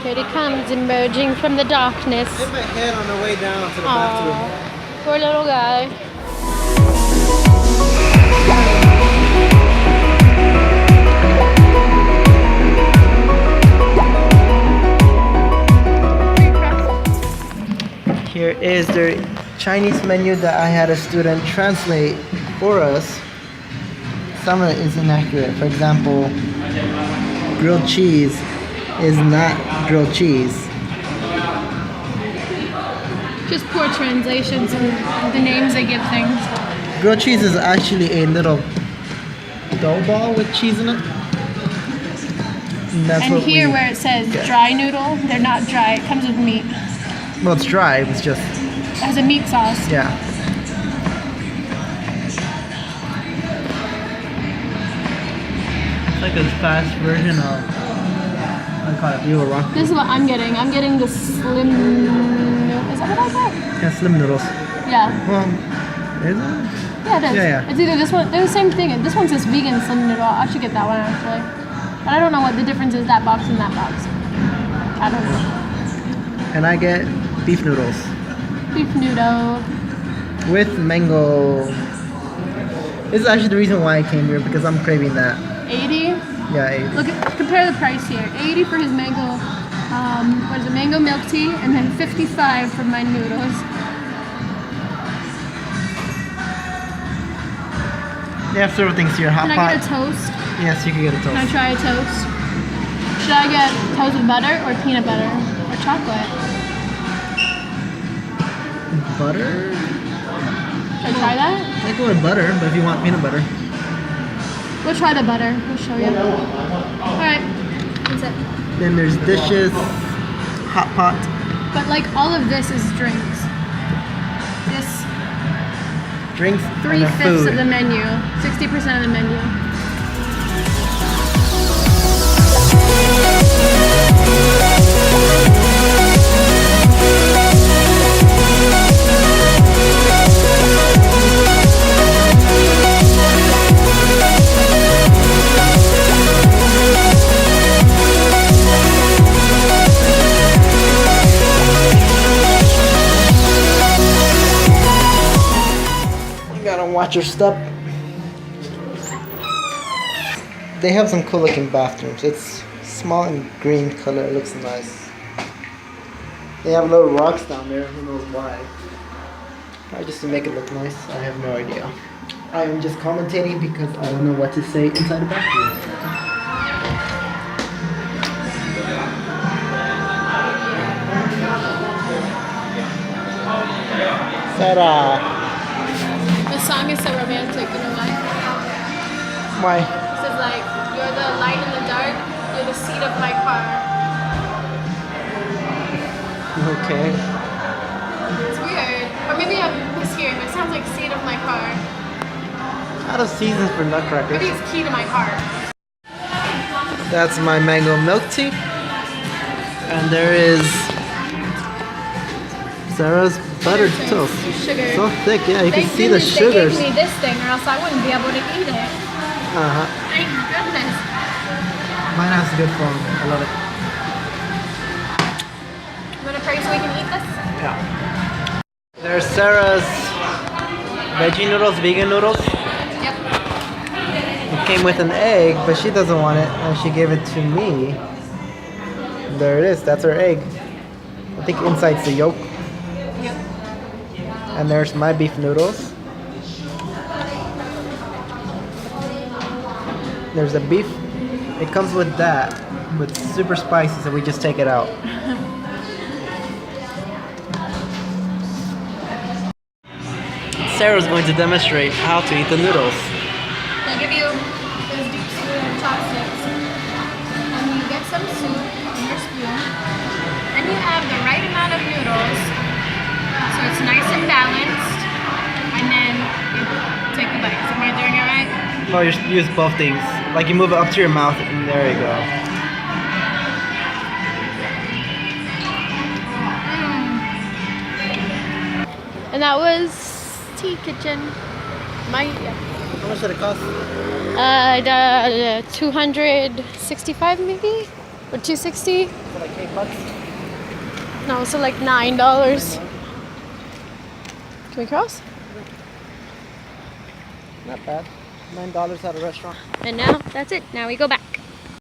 Here he comes, emerging from the darkness. Hit my head on the way down to the bathroom. Poor little guy. Here is the Chinese menu that I had a student translate for us. Some of it is inaccurate. For example, grilled cheese is not grilled cheese. Just poor translations of the names they give things. Grilled cheese is actually a little dough ball with cheese in it. And here where it says dry noodle, they're not dry. It comes with meat. Well, it's dry. It's just... It has a meat sauce. Yeah. It's like a fast version of... What do you call it? You were wrong. This is what I'm getting. I'm getting the slim... Is that what I got? Yeah, slim noodles. Yeah. Well, is it? Yeah, it is. Yeah. It's either this one... They're the same thing. This one says vegan slim noodle. I should get that one, actually. But I don't know what the difference is, that box and that box. I don't know. And I get beef noodles. Beef noodle. With mango. This is actually the reason why I came here, because I'm craving that. 80? Yeah, 80. Look at, compare the price here. 80 for his mango, what is it, mango milk tea, and then 55 for my noodles. They have several things here. Hot Can pot. I get a toast? Yes, you can get a toast. Can I try a toast? Should I get toast with butter or peanut butter or chocolate? Butter? Should I try that? I go with butter, but if you want peanut butter. We'll try the butter. We'll show you. Alright. That's it. Then there's dishes, hot pot. But like all of this is drinks. This Drinks and the 3/5 food. of the menu. 60% of the menu. Watch your step. They have some cool looking bathrooms. It's small and green color. It looks nice. They have little rocks down there. Who knows why? Probably just to make it look nice. I have no idea. I am just commentating because I don't know what to say inside the bathroom. Ta-da! The song is so romantic, you know why? Why? It says like, you're the light in the dark, you're the seat of my car. Okay. It's weird. Or maybe I'm mishearing, but it sounds like seat of my car. Out of season for nutcrackers. Maybe it's key to my heart. That's my mango milk tea. And there is Sarah's buttered toast. Sugar. So thick, yeah, you can see the sugars. They gave me this thing or else I wouldn't be able to eat it. Uh-huh. Thank goodness. Mine has good form. I love it. You want to pray so we can eat this? Yeah. There's Sarah's veggie noodles, vegan noodles. Yep. It came with an egg, but she doesn't want it, and she gave it to me. There it is. That's her egg. I think inside's the yolk. Yep. And there's my beef noodles. There's the beef. It comes with that, with super spicy, so we just take it out. Sarah's going to demonstrate how to eat the noodles. They'll give you this deep spoon and chopsticks. And you get some soup in your spoon. Then you have the right amount of noodles. So it's nice and balanced. And then you take a bite. So am I doing it right? Oh, you use both things. Like you move it up to your mouth, and there you go. And that was Tea Kitchen. How much did it cost? 265 maybe? For $2.60? For like $8. No, so like $9. Can we cross? Not bad. $9 at a restaurant. And now that's it. Now we go back.